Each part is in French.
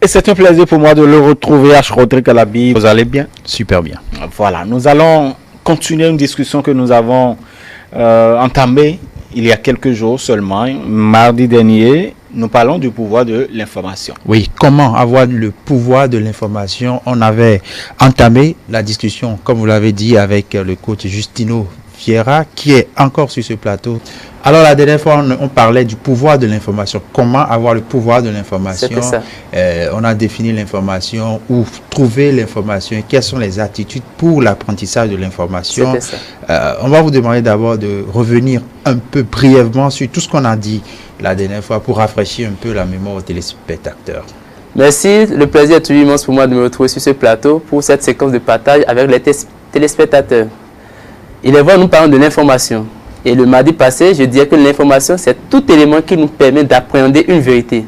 Et c'est un plaisir pour moi de le retrouver à Rodrigue Calabi. Vous allez bien? Super bien. Voilà, nous allons continuer une discussion que nous avons entamée il y a quelques jours seulement. Mardi dernier, nous parlons du pouvoir de l'information. Oui, comment avoir le pouvoir de l'information? On avait entamé la discussion, comme vous l'avez dit, avec le coach Justino Vieira, qui est encore sur ce plateau. Alors, la dernière fois, on parlait du pouvoir de l'information. Comment avoir le pouvoir de l'information? On a défini l'information, où trouver l'information, quelles sont les attitudes pour l'apprentissage de l'information. On va vous demander d'abord de revenir un peu brièvement sur tout ce qu'on a dit la dernière fois pour rafraîchir un peu la mémoire aux téléspectateurs. Merci, le plaisir est toujours immense pour moi de me retrouver sur ce plateau pour cette séquence de partage avec les téléspectateurs. Il est vrai, nous parlons de l'information. Et le mardi passé, je disais que l'information, c'est tout élément qui nous permet d'appréhender une vérité.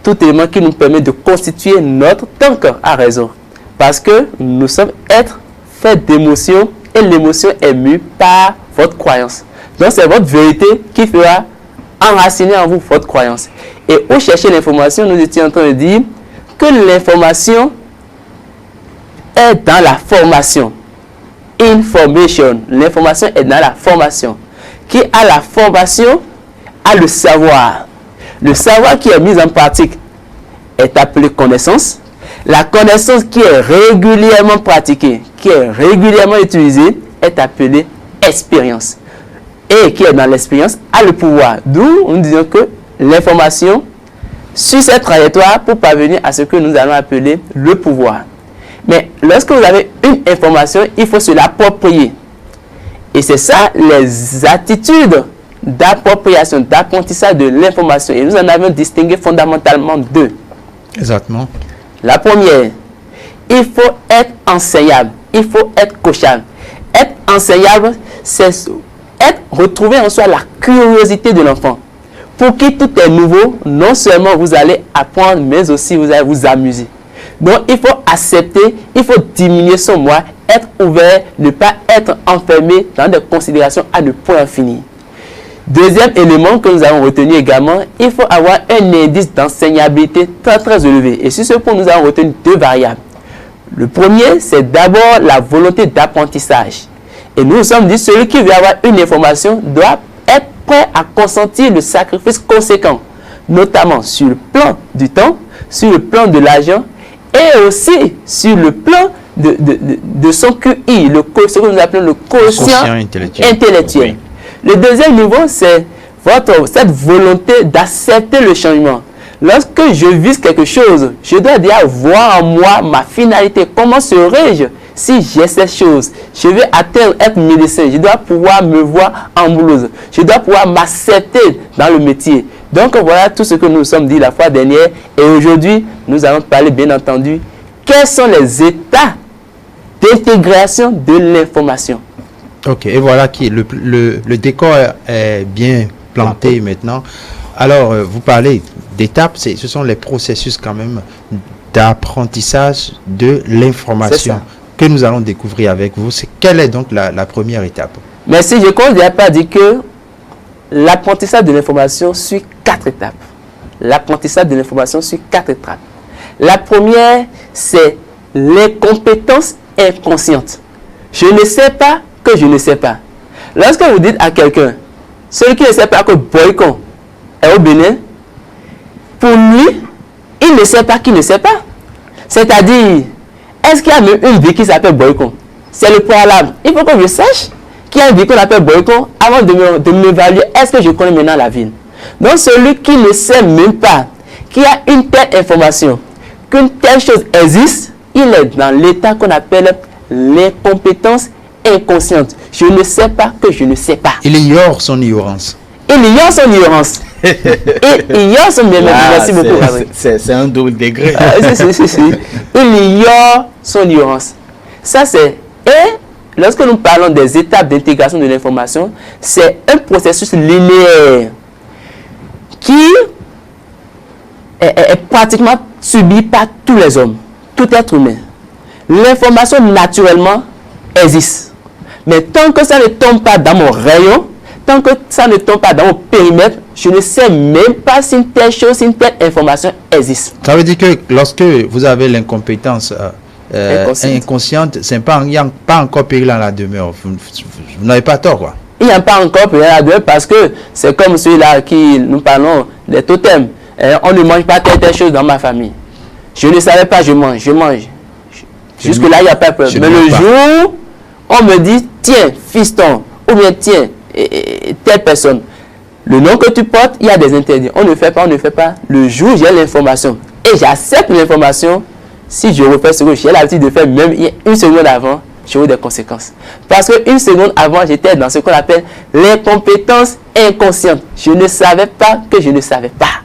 Tout élément qui nous permet de constituer notre tant à raison. Parce que nous sommes êtres faits d'émotions et l'émotion est mue par votre croyance. Donc c'est votre vérité qui fera enraciner en vous votre croyance. Et où chercher l'information, nous étions en train de dire que l'information est dans la formation. Information. L'information est dans la formation. Qui a la formation a le savoir. Le savoir qui est mis en pratique est appelé connaissance. La connaissance qui est régulièrement pratiquée, qui est régulièrement utilisée, est appelée expérience. Et qui est dans l'expérience a le pouvoir. D'où nous disons que l'information suit cette trajectoire pour parvenir à ce que nous allons appeler le pouvoir. Mais lorsque vous avez une information, il faut se l'approprier. Et c'est ça les attitudes d'appropriation, d'apprentissage de l'information. Et nous en avons distingué fondamentalement deux. Exactement. La première, il faut être enseignable, il faut être coachable. Être enseignable, c'est retrouver en soi la curiosité de l'enfant. Pour qui tout est nouveau, non seulement vous allez apprendre, mais aussi vous allez vous amuser. Donc il faut accepter, il faut diminuer son moi, être ouvert, ne pas être enfermé dans des considérations à ne point finir. Deuxième élément que nous avons retenu également, il faut avoir un indice d'enseignabilité très élevé. Et sur ce point, nous avons retenu deux variables. Le premier, c'est d'abord la volonté d'apprentissage. Et nous nous sommes dit, celui qui veut avoir une information doit être prêt à consentir le sacrifice conséquent, notamment sur le plan du temps, sur le plan de l'argent et aussi sur le plan de son QI, ce que nous appelons le quotient intellectuel. Oui. Le deuxième niveau, c'est cette volonté d'accepter le changement. Lorsque je vise quelque chose, je dois déjà voir en moi ma finalité. Comment serai-je si j'ai cette chose? Je vais atteindre, être médecin. Je dois pouvoir me voir en blouse. Je dois pouvoir m'accepter dans le métier. Donc voilà tout ce que nous nous sommes dit la fois dernière. Et aujourd'hui, nous allons parler bien entendu quels sont les états d'intégration de l'information. Ok, et voilà qui le décor est bien planté maintenant. Alors, vous parlez d'étapes, ce sont les processus quand même d'apprentissage de l'information que nous allons découvrir avec vous. Quelle est donc la première étape? Merci, je commence déjà par dire que l'apprentissage de l'information suit 4 étapes. L'apprentissage de l'information suit 4 étapes. La première, c'est les compétences inconscientes. Je ne sais pas que je ne sais pas. Lorsque vous dites à quelqu'un, celui qui ne sait pas que Boycon est au Bénin, pour lui, il ne sait pas qu'il ne sait pas. C'est-à-dire, est-ce qu'il y a même une vie qui s'appelle Boycon? C'est le préalable. Il faut que je sache qu'il y a une vie qu'on appelle Boycon avant de m'évaluer. Est-ce que je connais maintenant la ville? Donc, celui qui ne sait même pas qu'il y a une telle information, qu'une telle chose existe, il est dans l'état qu'on appelle l'incompétence inconsciente. Je ne sais pas que je ne sais pas. Il ignore son ignorance. Il ignore son ignorance. Et il ignore son ignorance. Merci beaucoup. C'est un double degré. Il ignore son ignorance. Ça, c'est... Et lorsque nous parlons des étapes d'intégration de l'information, c'est un processus linéaire qui est pratiquement subi par tous les hommes, tout être humain. L'information, naturellement, existe. Mais tant que ça ne tombe pas dans mon rayon, tant que ça ne tombe pas dans mon périmètre, je ne sais même pas si une telle chose, si une telle information existe. Ça veut dire que lorsque vous avez l'incompétence inconsciente, c'est pas, il n'y a pas encore péril dans la demeure. Vous n'avez pas tort, quoi. Il n'y a pas encore péril dans la demeure parce que c'est comme celui-là qui nous parlons des totems. On ne mange pas telle chose dans ma famille. Je ne savais pas, je mange. Jusque-là, il n'y a pas de problème. Mais le jour, on me dit, tiens, fiston, ou bien tiens, telle personne, le nom que tu portes, il y a des interdits. On ne fait pas. Le jour où j'ai l'information et j'accepte l'information, si je refais ce que j'ai l'habitude de faire, même une seconde avant, j'aurai des conséquences. Parce qu'une seconde avant, j'étais dans ce qu'on appelle l'incompétence inconsciente. Je ne savais pas que je ne savais pas.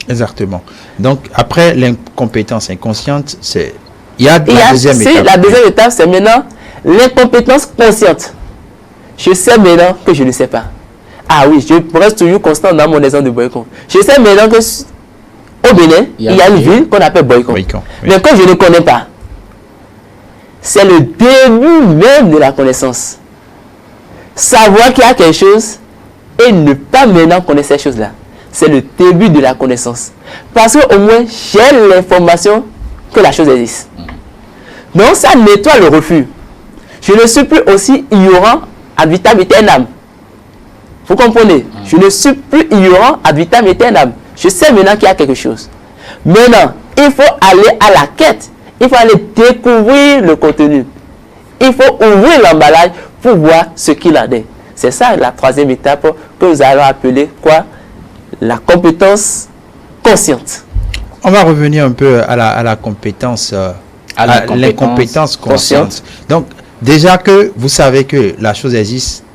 Exactement. Donc, après l'incompétence inconsciente, il y a la deuxième étape. La deuxième étape, c'est maintenant l'incompétence consciente. Je sais maintenant que je ne sais pas. Ah oui, je reste toujours constant dans mon exemple de Boycon. Je sais maintenant que au Bénin, il y a une ville qu'on appelle Boycon. Oui. Mais quand je ne connais pas, c'est le début même de la connaissance. Savoir qu'il y a quelque chose et ne pas maintenant connaître ces choses-là. C'est le début de la connaissance. Parce qu'au moins, j'ai l'information que la chose existe. Donc, ça nettoie le refus. Je ne suis plus aussi ignorant ad vitam aeternam. Vous comprenez? Je ne suis plus ignorant ad vitam aeternam. Je sais maintenant qu'il y a quelque chose. Maintenant, il faut aller à la quête. Il faut aller découvrir le contenu. Il faut ouvrir l'emballage pour voir ce qu'il en est. C'est ça la troisième étape que nous allons appeler quoi? La compétence consciente. On va revenir un peu à la compétence, à l'incompétence consciente. Donc, déjà que vous savez que la chose existe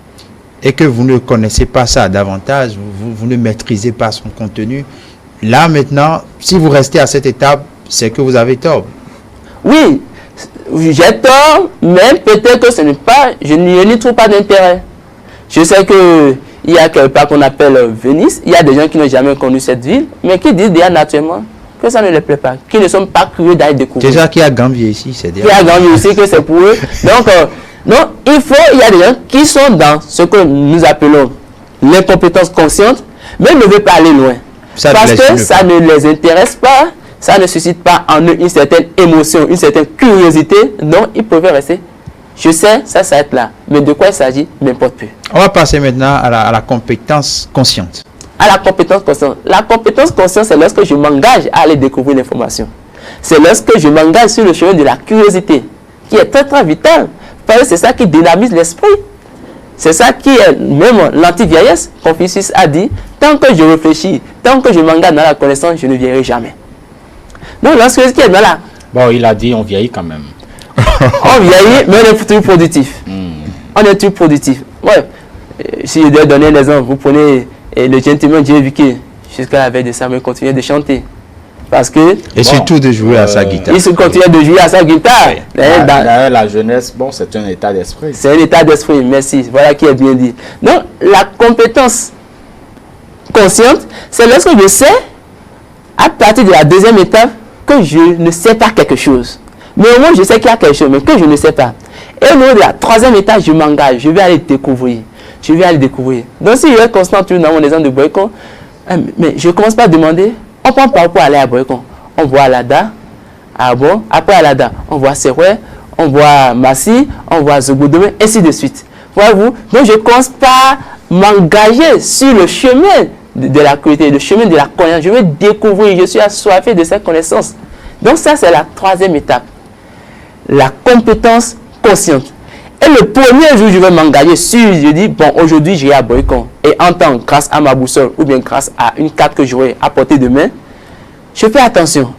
et que vous ne connaissez pas ça davantage, vous ne maîtrisez pas son contenu, là maintenant, si vous restez à cette étape, c'est que vous avez tort. Oui, j'ai tort, mais peut-être que ce n'est pas, je n'y trouve pas d'intérêt. Je sais que il y a quelque part qu'on appelle Venise, il y a des gens qui n'ont jamais connu cette ville, mais qui disent déjà naturellement que ça ne les plaît pas, qui ne sont pas curieux d'aller découvrir. Déjà qu'il y a Gambier ici, c'est dire. Il y a Gambier aussi, que c'est pour eux. Donc, non, il y a des gens qui sont dans ce que nous appelons l'incompétence consciente, mais ils ne veulent pas aller loin. Parce que ça ne les intéresse pas, ça ne suscite pas en eux une certaine émotion, une certaine curiosité. Non, ils peuvent rester. Je sais, ça s'arrête là. Mais de quoi il s'agit, n'importe plus. On va passer maintenant à la compétence consciente. À la compétence consciente. La compétence consciente, c'est lorsque je m'engage à aller découvrir l'information. C'est lorsque je m'engage sur le chemin de la curiosité, qui est très très vital. Parce que c'est ça qui dynamise l'esprit. C'est ça qui est même l'anti-vieillesse. Confucius a dit, tant que je réfléchis, tant que je m'engage dans la connaissance, je ne vieillirai jamais. Donc lorsque ce qui est dans la... Bon, il a dit on vieillit quand même. On vieillit, mais on est toujours productif. On est toujours productif. Ouais. Si je dois donner l'exemple, vous prenez le gentleman J. Vicky, jusqu'à la veille de ça, mais continuer de chanter. Parce que... Et surtout de jouer à sa guitare. Il se continue de jouer à sa guitare. Oui. D'ailleurs, la jeunesse, bon, c'est un état d'esprit. C'est un état d'esprit, merci. Voilà qui est bien dit. Donc, la compétence consciente, c'est lorsque je sais, à partir de la deuxième étape, que je ne sais pas quelque chose. Mais au moins, je sais qu'il y a quelque chose, mais que je ne sais pas. Et au niveau de la troisième étape, je m'engage. Je vais aller découvrir. Je vais aller découvrir. Donc, si je vais constant dans mon exemple de Boycon, mais je ne commence pas à demander, on prend par rapport à aller à Boycon. On voit Alada, bon, après Alada, on voit Seroué, on voit Massi, on voit Zogoudome, ainsi de suite. Voyez-vous? Donc, je ne commence pas à m'engager sur le chemin de la curiosité, le chemin de la connaissance. Je veux découvrir, je suis assoiffé de cette connaissance. Donc, ça, c'est la troisième étape. La compétence consciente. Et le premier jour, je vais m'engager sur, je dis, bon, aujourd'hui, j'irai à Boycon. Et en tant, grâce à ma boussole, ou bien grâce à une carte que j'aurai à portée de main, je fais attention.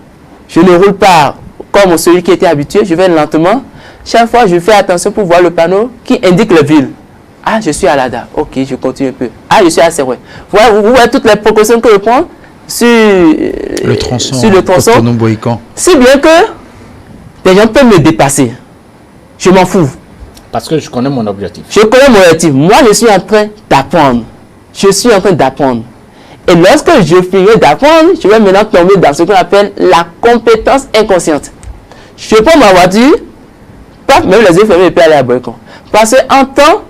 Je ne roule pas comme celui qui était habitué, je vais lentement. Chaque fois, je fais attention pour voir le panneau qui indique la ville. Ah, je suis à Lada. Ok, je continue un peu. Ah, je suis à Seroué. Vous voyez toutes les précautions que je prends sur le tronçon. Si bien que les gens peuvent me dépasser. Je m'en fous. Parce que je connais mon objectif. Je connais mon objectif. Moi, je suis en train d'apprendre. Je suis en train d'apprendre. Et lorsque je finirai d'apprendre, je vais maintenant tomber dans ce qu'on appelle la compétence inconsciente. Je prends ma voiture, paf, même les yeux fermés, et puis aller à Boycon. Parce qu'en temps,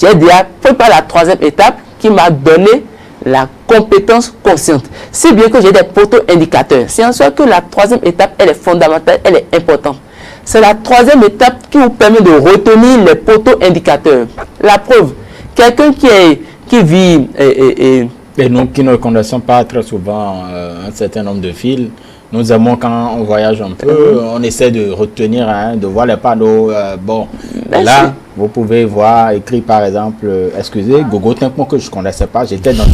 j'ai déjà préparé la troisième étape qui m'a donné la compétence consciente. Si bien que j'ai des poteaux-indicateurs. C'est en soi que la troisième étape, elle est fondamentale, elle est importante. C'est la troisième étape qui vous permet de retenir les poteaux-indicateurs. La preuve, quelqu'un qui vit et nous qui ne connaissons pas très souvent un certain nombre de fils, nous aimons quand on voyage un peu, on essaie de retenir, de voir les panneaux. Là, vous pouvez voir écrit par exemple, excusez, Gogo Timpon que je ne connaissais pas, j'étais en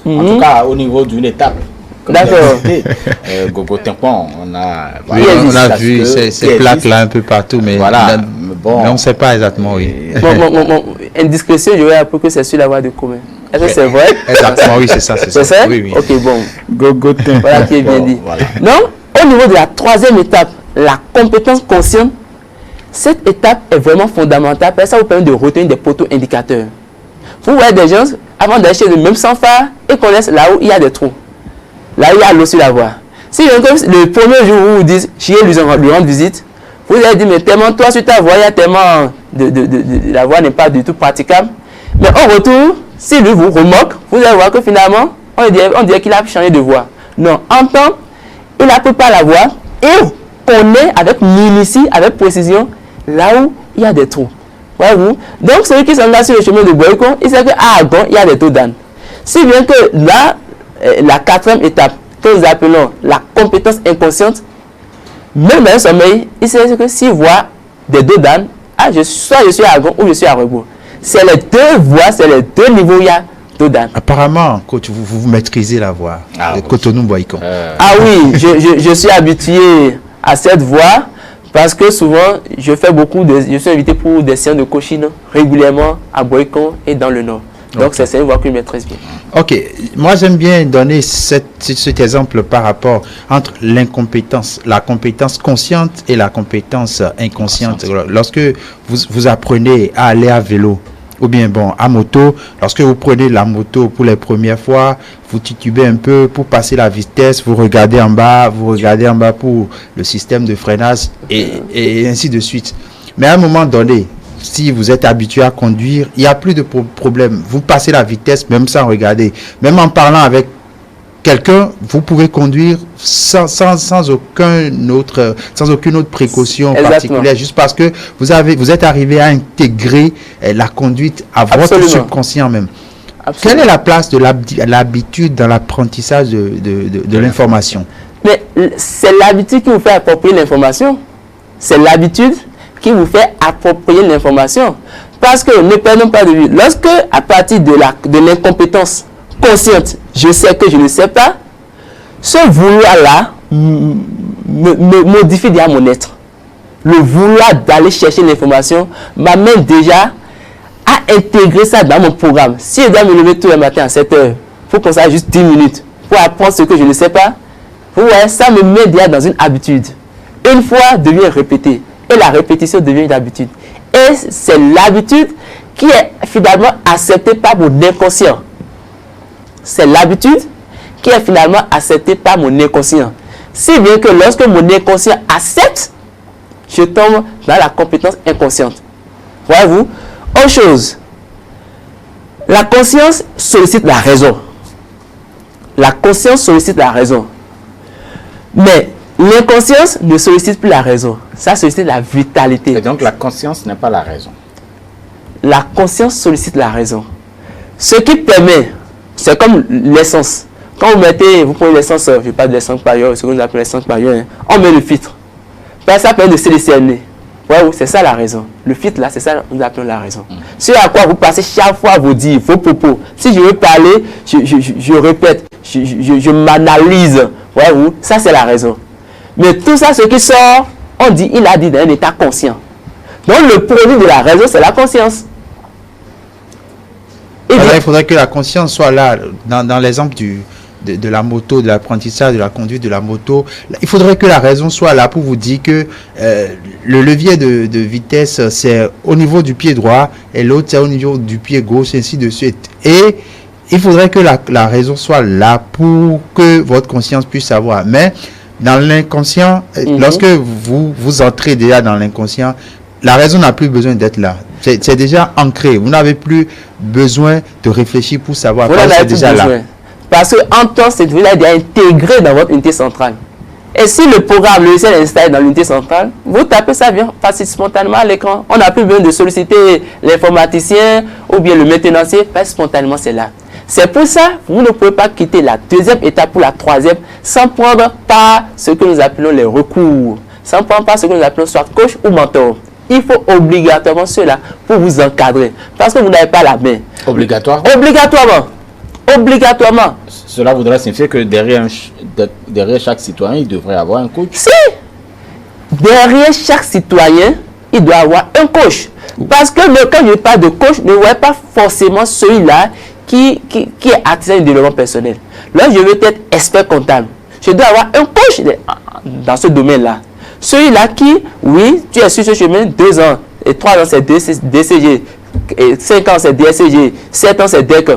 tout cas au niveau d'une étape. D'accord. Gogo Timpon, on a vu ces plaques-là un peu partout, mais, voilà, mais on ne sait pas exactement, oui. Indiscrétion, je vais apprendre que c'est sur la voie de commun. Est-ce que c'est vrai? Exactement, oui, c'est ça. C'est ça? Oui. Ok, bon. Gogo Timpon. Voilà qui est bien dit. Voilà. Donc, au niveau de la troisième étape, la compétence consciente, cette étape est vraiment fondamentale parce que ça vous permet de retenir des poteaux indicateurs. Vous voyez des gens, avant d'acheter le même sans phare, ils connaissent là où il y a des trous. Là où il y a l'eau sur la voie. Si le premier jour où vous dites, je vais lui rendre visite, vous allez dire, mais tellement toi sur ta voie, il y a tellement la voie n'est pas du tout praticable. Mais en retour, si lui vous remoque, vous allez voir que finalement, on dirait qu'il a changé de voie. Non, en temps, il n'apprend pas la voie et connaît avec minutie, avec précision, là où il y a des trous. Voyez-vous? Donc, celui qui s'engage sur le chemin de Boycon, il sait que bon, il y a des taux d'âne. Si bien que là, la quatrième étape, que nous appelons la compétence inconsciente, même dans le sommeil, il sait que s'il voit des dos d'âne, soit je suis à gauche ou je suis à rebours. C'est les deux voies, c'est les deux niveaux où il y a dos d'âne. Apparemment, coach, vous maîtrisez la voie. Cotonou Boycon. Oui, je suis habitué à cette voie parce que souvent, je suis invité pour des séances de coaching régulièrement à Boycon et dans le Nord. Donc, c'est une voie que je maîtrise bien. Ok, moi j'aime bien donner cet exemple par rapport entre l'incompétence, la compétence consciente et la compétence inconsciente. Lorsque vous apprenez à aller à vélo, ou bien à moto, lorsque vous prenez la moto pour les premières fois, vous titubez un peu pour passer la vitesse, vous regardez en bas pour le système de freinage et ainsi de suite. Mais à un moment donné, si vous êtes habitué à conduire, il n'y a plus de problème. Vous passez la vitesse même sans regarder. Même en parlant avec quelqu'un, vous pouvez conduire sans aucune autre précaution particulière, juste parce que vous êtes arrivé à intégrer la conduite à votre subconscient même. Absolument. Quelle est la place de l'habitude dans l'apprentissage de l'information? Mais c'est l'habitude qui vous fait approprier l'information. C'est l'habitude qui vous fait approprier l'information. Parce que ne perdons pas de vue, lorsque à partir de l'incompétence consciente, je sais que je ne sais pas, ce vouloir-là me modifie déjà mon être. Le vouloir d'aller chercher l'information m'amène déjà à intégrer ça dans mon programme. Si je dois me lever tous les matins à 7 heures, il faut qu'on s'arrête juste 10 minutes pour apprendre ce que je ne sais pas, vous voyez, ça me met déjà dans une habitude. Une fois devient répété. Et la répétition devient une habitude. Et c'est l'habitude qui est finalement acceptée par mon inconscient. C'est l'habitude qui est finalement acceptée par mon inconscient. Si bien que lorsque mon inconscient accepte, je tombe dans la compétence inconsciente. Voyez-vous? Autre chose, la conscience sollicite la raison. La conscience sollicite la raison. Mais l'inconscience ne sollicite plus la raison. Ça sollicite la vitalité. Et donc la conscience n'est pas la raison. La conscience sollicite la raison. Ce qui permet, c'est comme l'essence. Quand vous prenez l'essence, je ne parle de l'essence par ailleurs, ce que nous appelons l'essence par ailleurs, on met le filtre. Ça permet de se décerner. Ouais, c'est ça la raison. Le filtre là, c'est ça que nous appelons la raison. C'est à quoi vous passez chaque fois vos dires, vos propos. Si je veux parler, je répète, je m'analyse. Ouais, ça c'est la raison. Mais tout ça, ce qui sort, on dit, il a dit dans un état conscient. Donc le produit de la raison, c'est la conscience. Alors, il faudrait que la conscience soit là, dans l'exemple de la moto, de l'apprentissage, de la conduite de la moto. Il faudrait que la raison soit là pour vous dire que le levier de vitesse, c'est au niveau du pied droit et l'autre, c'est au niveau du pied gauche, ainsi de suite. Et il faudrait que la raison soit là pour que votre conscience puisse savoir. Mais dans l'inconscient, lorsque vous entrez déjà dans l'inconscient, la raison n'a plus besoin d'être là. C'est déjà ancré. Vous n'avez plus besoin de réfléchir pour savoir. Vous n'en avez plus besoin. Là. Parce qu'en temps, cette ville est intégrée dans votre unité centrale. Et si le programme, le logiciel est installé dans l'unité centrale, vous tapez, ça vient passer spontanément à l'écran. On n'a plus besoin de solliciter l'informaticien ou bien le maintenancier, parce que spontanément c'est là. C'est pour ça que vous ne pouvez pas quitter la deuxième étape pour la troisième sans prendre pas ce que nous appelons les recours, sans prendre pas ce que nous appelons soit coach ou mentor. Il faut obligatoirement cela pour vous encadrer, parce que vous n'avez pas la main. Obligatoire? Obligatoirement. Obligatoirement. Cela voudrait signifier que derrière chaque citoyen, il devrait avoir un coach? Si! Derrière chaque citoyen, il doit avoir un coach. Parce que quand je parle de coach, ne voyez pas forcément celui-là qui est artisan du développement personnel. Là, je veux être expert comptable. Je dois avoir un coach dans ce domaine-là. Celui-là qui, oui, tu es sur ce chemin 2 ans, et 3 ans c'est DCG, et 5 ans c'est DSCG, 7 ans c'est DEC.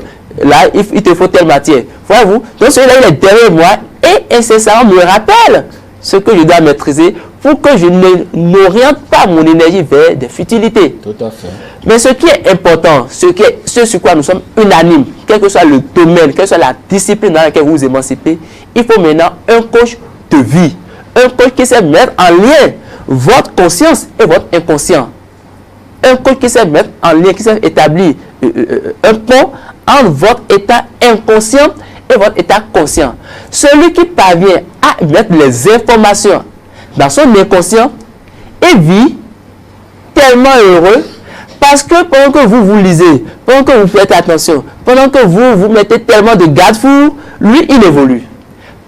Là, il te faut telle matière. Voyez-vous? Donc celui-là, il est derrière moi et incessamment me rappelle ce que je dois maîtriser pour que je n'oriente pas mon énergie vers des futilités. Tout à fait. Mais ce qui est important, ce sur quoi nous sommes unanimes, quel que soit le domaine, quelle que soit la discipline dans laquelle vous vous émancipez, il faut maintenant un coach de vie. Un coach qui sait mettre en lien votre conscience et votre inconscient. Un coach qui sait mettre en lien, qui sait établir un pont entre votre état inconscient et votre état conscient. Celui qui parvient à mettre les informations dans son inconscient et vit tellement heureux parce que pendant que vous lisez, pendant que vous faites attention, pendant que vous mettez tellement de garde-fous, lui, il évolue.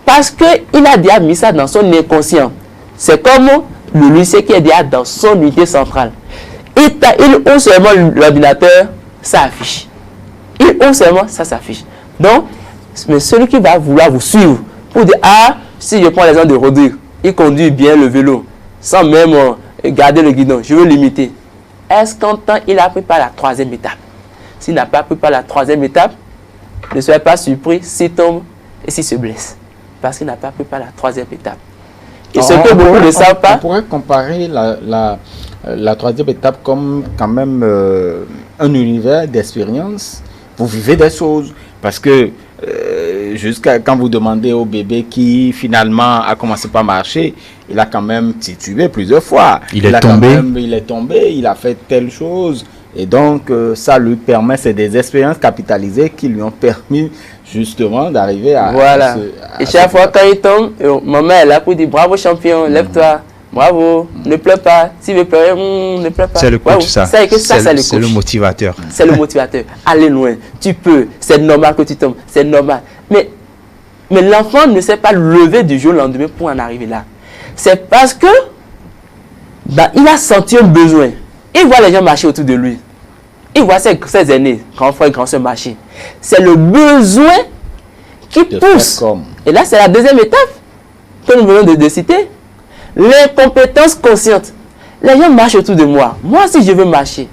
Parce qu'il a déjà mis ça dans son inconscient. C'est comme le lycée qui est déjà dans son unité centrale. Il ouvre seulement l'ordinateur, ça affiche. Il ouvre seulement, ça s'affiche. Donc, mais celui qui va vouloir vous suivre pour dire, ah, si je prends l'exemple de Rodrigue, il conduit bien le vélo, sans même garder le guidon, je veux l'imiter. Est-ce qu'en temps, il a pris par la 3e étape? S'il n'a pas pris par la 3e étape, ne soyez pas surpris s'il tombe et s'il se blesse. Parce qu'il n'a pas pris par la 3e étape. Et ce que beaucoup ne savent pas... On pourrait comparer la 3e étape comme quand même un univers d'expérience. Vous vivez des choses. Parce que jusqu'à quand vous demandez au bébé qui finalement a commencé par marcher, il a quand même titubé plusieurs fois. Il est tombé, il a fait telle chose. Et donc, ça lui permet, c'est des expériences capitalisées qui lui ont permis justement d'arriver à... Voilà. Et chaque fois quand il tombe, maman est là pour dire bravo champion, lève-toi, bravo, ne pleure pas. S'il veut pleurer, ne pleure pas. C'est le coach, ça. C'est le motivateur. C'est le motivateur. Allez loin, tu peux, c'est normal que tu tombes, c'est normal. Mais l'enfant ne s'est pas levé du jour au lendemain pour en arriver là. C'est parce que il a senti un besoin. Il voit les gens marcher autour de lui. Il voit ses aînés, grands frères et grands sœurs marcher. C'est le besoin qui pousse. Et là, c'est la 2e étape que nous venons de citer. L'incompétence consciente. Les gens marchent autour de moi. Moi, si je veux marcher,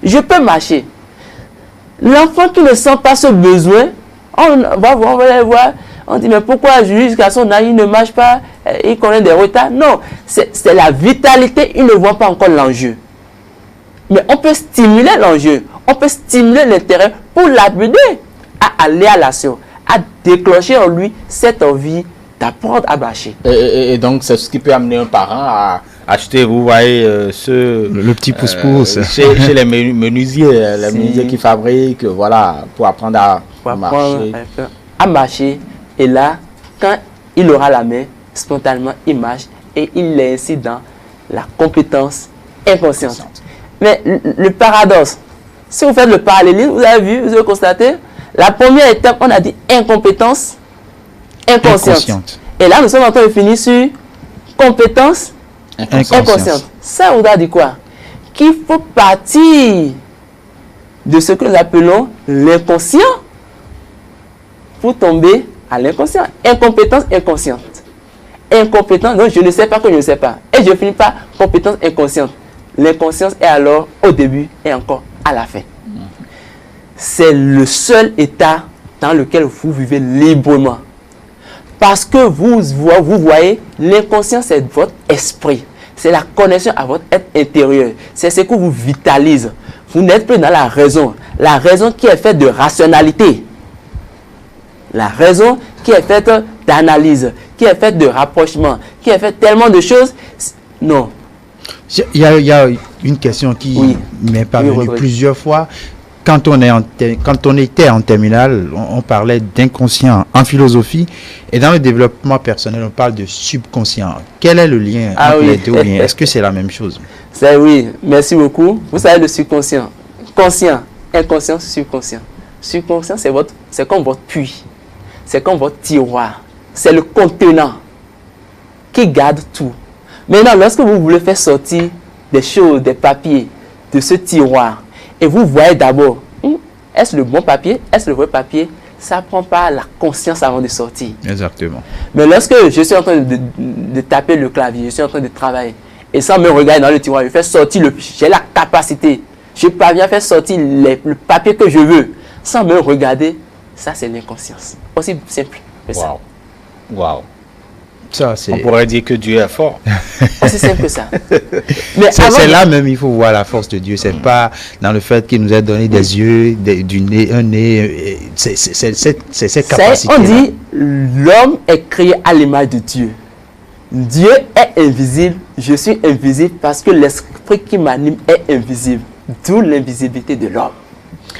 je peux marcher. L'enfant qui ne sent pas ce besoin, on va aller voir. On dit, mais pourquoi jusqu'à son âge, il ne marche pas, il connaît des retards? Non, c'est la vitalité, il ne voit pas encore l'enjeu. Mais on peut stimuler l'enjeu, on peut stimuler l'intérêt pour l'amener à aller à l'action, à déclencher en lui cette envie d'apprendre à marcher. Et donc, c'est ce qui peut amener un parent à acheter, vous voyez, le petit pouce-pouce. Chez les menuisiers, les menuisiers qui fabriquent, voilà, pour apprendre à marcher. Et là, quand il aura la main, spontanément, il marche et il est ainsi dans la compétence inconsciente. Mais le paradoxe, si vous faites le parallélisme, vous avez vu, vous avez constaté, la première étape, on a dit incompétence inconsciente. Et là, nous sommes en train de finir sur compétence inconsciente. Ça, on a dit quoi? Qu'il faut partir de ce que nous appelons l'inconscient pour tomber à l'inconscient. Incompétence inconsciente. Incompétence, donc je ne sais pas que je ne sais pas. Et je finis par compétence inconsciente. L'inconscience est alors au début et encore à la fin. C'est le seul état dans lequel vous vivez librement. Parce que vous voyez, l'inconscient, c'est votre esprit. C'est la connexion à votre être intérieur. C'est ce que vous vitalise. Vous n'êtes plus dans la raison. La raison qui est faite de rationalité. La raison qui est faite d'analyse, qui est faite de rapprochement, qui est faite tellement de choses. Non. Il y a une question qui m'est parvenue plusieurs fois. Quand on était en terminale, on parlait d'inconscient en philosophie, et dans le développement personnel, on parle de subconscient. Quel est le lien entre les deux? Est-ce que c'est la même chose? Oui, merci beaucoup. Vous savez, le subconscient, conscient, inconscient, subconscient. Subconscient, c'est comme votre puits, c'est comme votre tiroir, c'est le contenant qui garde tout. Maintenant, lorsque vous voulez faire sortir des choses, des papiers de ce tiroir, et vous voyez d'abord, est-ce le bon papier, est-ce le vrai papier, ça ne prend pas la conscience avant de sortir. Exactement. Mais lorsque je suis en train de taper le clavier, je suis en train de travailler, et sans me regarder dans le tiroir, je fais sortir j'ai la capacité, je parviens à faire sortir le papier que je veux, sans me regarder, ça c'est l'inconscience. Aussi simple que ça. Waouh. On pourrait dire que Dieu est fort. Aussi simple que ça. C'est là même il faut voir la force de Dieu. C'est pas dans le fait qu'il nous a donné des yeux, du nez, un nez. C'est cette capacité. On dit l'homme est créé à l'image de Dieu. Dieu est invisible. Je suis invisible parce que l'esprit qui m'anime est invisible. D'où l'invisibilité de l'homme.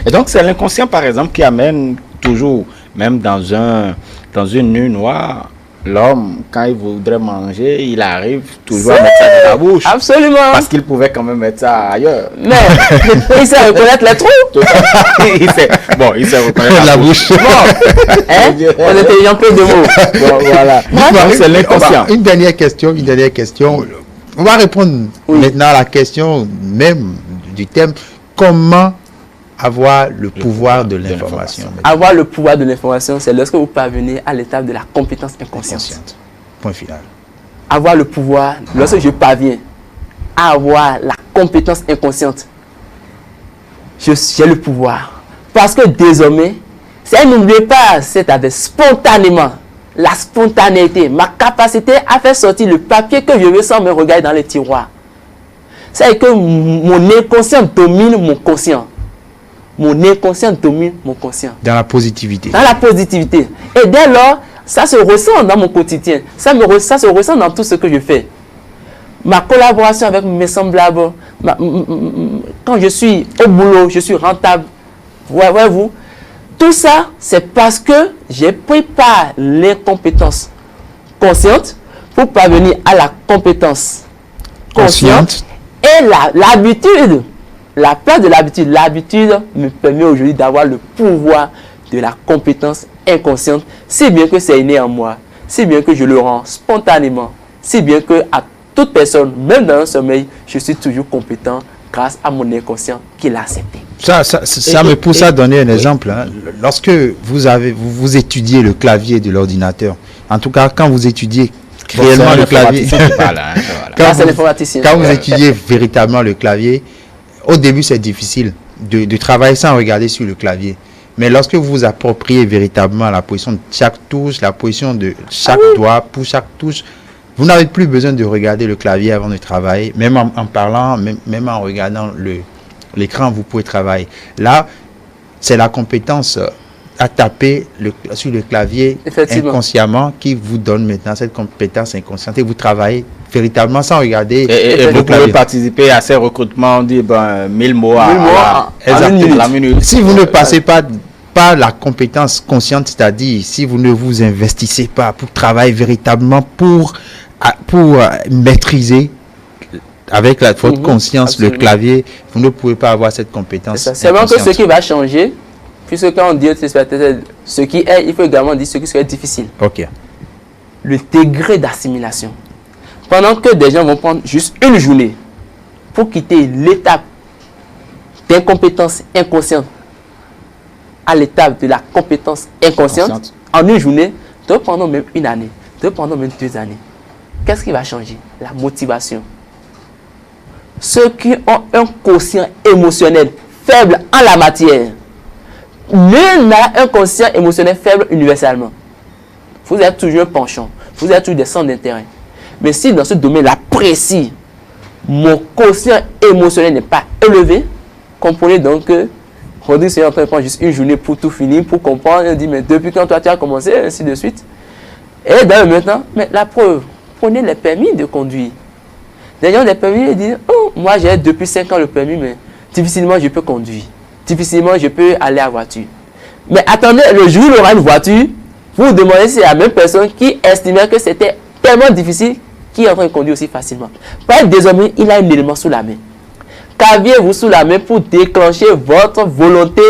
Et donc c'est l'inconscient par exemple qui amène toujours, même dans une nuit noire, l'homme, quand il voudrait manger, il arrive toujours à mettre ça dans la bouche. Absolument. Parce qu'il pouvait quand même mettre ça ailleurs. Mais il sait reconnaître les trous. il sait reconnaître la bouche. On était un peu de mots. Voilà. C'est l'inconscient. Une dernière question. On va répondre maintenant à la question même du thème. Comment avoir le pouvoir de l'information? Avoir le pouvoir de l'information, c'est lorsque vous parvenez à l'étape de la compétence inconsciente. Point final. Avoir le pouvoir, lorsque je parviens à avoir la compétence inconsciente, j'ai le pouvoir. Parce que désormais, n'oubliez pas, c'est avec spontanément, la spontanéité, ma capacité à faire sortir le papier que je veux sans me regarder dans les tiroirs. C'est que mon inconscient domine mon conscient. Mon inconscient domine mon conscient. Dans la positivité. Dans la positivité. Et dès lors, ça se ressent dans mon quotidien. Ça se ressent dans tout ce que je fais. Ma collaboration avec mes semblables, quand je suis au boulot, je suis rentable. Voyez-vous, tout ça, c'est parce que j'ai pris par l'incompétence consciente pour parvenir à la compétence consciente. Et l'habitude. La place de l'habitude. L'habitude me permet aujourd'hui d'avoir le pouvoir de la compétence inconsciente, si bien que c'est inné en moi, si bien que je le rends spontanément, si bien que à toute personne, même dans un sommeil, je suis toujours compétent grâce à mon inconscient qui l'a accepté. Ça me pousse à donner un exemple. Lorsque vous étudiez le clavier de l'ordinateur, en tout cas quand vous étudiez réellement le clavier, quand vous étudiez véritablement le clavier, au début, c'est difficile de travailler sans regarder sur le clavier. Mais lorsque vous vous appropriez véritablement la position de chaque touche, la position de chaque doigt pour chaque touche, vous n'avez plus besoin de regarder le clavier avant de travailler. Même en parlant, même en regardant l'écran, vous pouvez travailler. Là, c'est la compétence à taper sur le clavier inconsciemment qui vous donne maintenant cette compétence inconsciente et vous travaillez véritablement sans regarder. Et vous pouvez participer à ces recrutements, on dit 1000 mots à la minute. Si vous ne passez pas la compétence consciente, c'est-à-dire si vous ne vous investissez pas pour travailler véritablement pour maîtriser avec votre conscience le clavier, vous ne pouvez pas avoir cette compétence. C'est vraiment que ce qui va changer, puisque quand on dit ce qui est, il faut également dire ce qui serait difficile. Ok. Le degré d'assimilation. Pendant que des gens vont prendre juste une journée pour quitter l'étape d'incompétence inconsciente à l'étape de la compétence inconsciente, en une journée, d'autres pendant même une année, d'autres pendant même 2 années. Qu'est-ce qui va changer? La motivation. Ceux qui ont un quotient émotionnel faible en la matière, nul n'a un quotient émotionnel faible universellement. Vous êtes toujours un penchant, vous êtes toujours des centres d'intérêt. Mais si dans ce domaine-là précis, mon quotient émotionnel n'est pas élevé, comprenez donc que Rodrigue c'est en train de prendre juste une journée pour tout finir, pour comprendre. Il dit, mais depuis quand toi tu as commencé, ainsi de suite. Et dans le maintenant, mais la preuve, prenez les permis de conduire. Les gens des permis, ils disent, oh, moi j'ai depuis 5 ans le permis, mais difficilement je peux conduire. Difficilement je peux aller à voiture. Mais attendez, le jour où il aura une voiture, vous vous demandez si c'est la même personne qui estimait que c'était tellement difficile qui est en train de conduire aussi facilement. Parce que désormais, il a un élément sous la main. Qu'aviez-vous sous la main pour déclencher votre volonté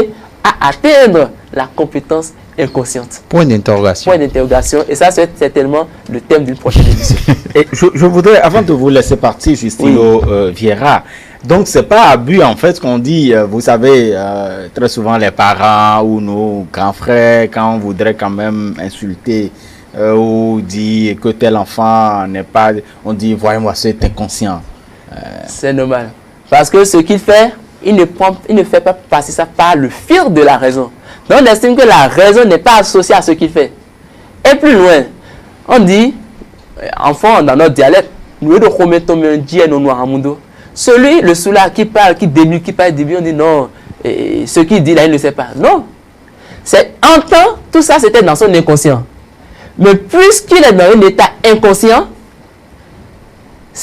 à atteindre la compétence inconsciente? Point d'interrogation. Point d'interrogation. Et ça, c'est certainement le thème d'une prochaine émission. Et je voudrais, avant de vous laisser partir, Justino Vieira, donc c'est pas abus en fait qu'on dit, vous savez, très souvent les parents ou nos grands frères, quand on voudrait quand même insulter ou dire que tel enfant n'est pas, on dit, voyez-moi, c'est inconscient. C'est normal. Parce que ce qu'il fait, il ne fait pas passer ça par le fil de la raison. Donc on estime que la raison n'est pas associée à ce qu'il fait. Et plus loin, on dit, enfant dans notre dialecte, nous devons remettre un dieu non noir à mundo. Celui, le soula qui parle, qui débute, on dit non, et ce qu'il dit là, il ne sait pas. Non. C'est en temps, tout ça c'était dans son inconscient. Mais puisqu'il est dans un état inconscient,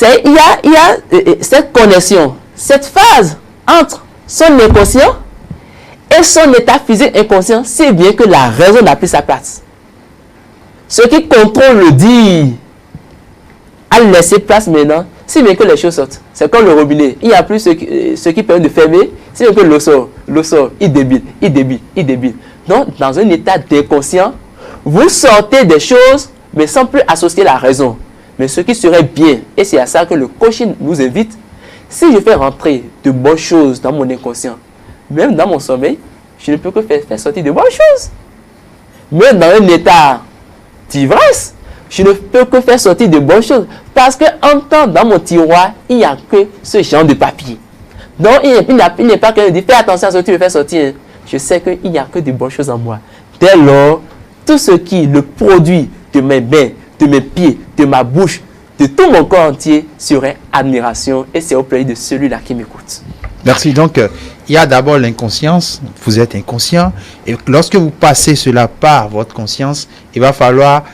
il y a cette connexion, cette phase entre son inconscient et son état physique inconscient, si bien que la raison n'a plus sa place. Ce qui contrôle le dit a laissé place maintenant, si bien que les choses sortent. C'est comme le robinet. Il n'y a plus ce qui permet de fermer, si bien que l'eau sort, il débite. Donc, dans un état d'inconscient, vous sortez des choses, mais sans plus associer la raison. Mais ce qui serait bien, et c'est à ça que le coaching nous invite, si je fais rentrer de bonnes choses dans mon inconscient, même dans mon sommeil, je ne peux que faire sortir de bonnes choses. Même dans un état d'ivresse, je ne peux que faire sortir de bonnes choses. Parce qu'en temps, dans mon tiroir, il n'y a que ce genre de papier. Donc, il n'est pas qu'un dit, fais attention à ce que tu veux faire sortir. Je sais qu'il n'y a que de bonnes choses en moi. Dès lors, tout ce qui, le produit de mes mains, de mes pieds, de ma bouche, de tout mon corps entier, serait admiration. Et c'est au plaisir de celui-là qui m'écoute. Merci. Donc, il y a d'abord l'inconscience. Vous êtes inconscient. Et lorsque vous passez cela par votre conscience, il va falloir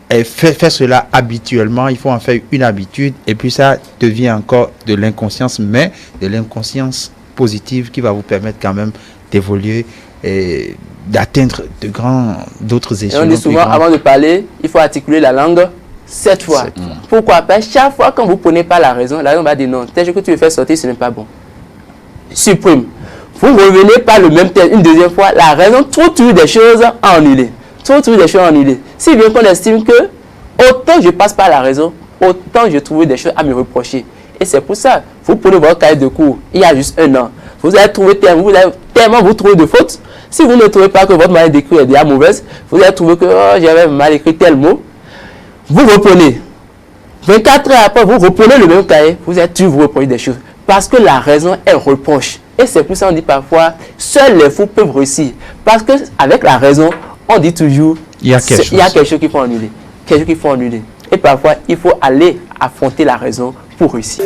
faire cela habituellement. Il faut en faire une habitude. Et puis, ça devient encore de l'inconscience, mais de l'inconscience positive qui va vous permettre quand même d'évoluer et d'atteindre d'autres échelons. Et on dit souvent, avant de parler, il faut articuler la langue 7 fois. Pourquoi pas? Chaque fois quand vous ne prenez pas la raison va dire non, tel que tu veux faire sortir, ce n'est pas bon. Supprime. Vous revenez par le même thème une deuxième fois, la raison trouve des choses à annuler. Trouve des choses à annuler. Si bien qu'on estime que autant je passe par la raison, autant je trouve des choses à me reprocher. Et c'est pour ça, vous prenez votre cahier de cours il y a juste 1 an. Vous allez trouver tellement vous trouvez de fautes. Si vous ne trouvez pas que votre manière d'écrire est déjà mauvaise, vous allez trouver que j'avais mal écrit tel mot. Vous reprenez. 24 heures après, vous reprenez le même cahier. Vous allez toujours vous reprocher des choses. Parce que la raison, elle reproche. Et c'est pour ça qu'on dit parfois, seuls les fous peuvent réussir. Parce qu'avec la raison, on dit toujours, il y a quelque chose qu'il faut annuler. Quelque chose qu'il faut annuler. Et parfois, il faut aller affronter la raison pour réussir.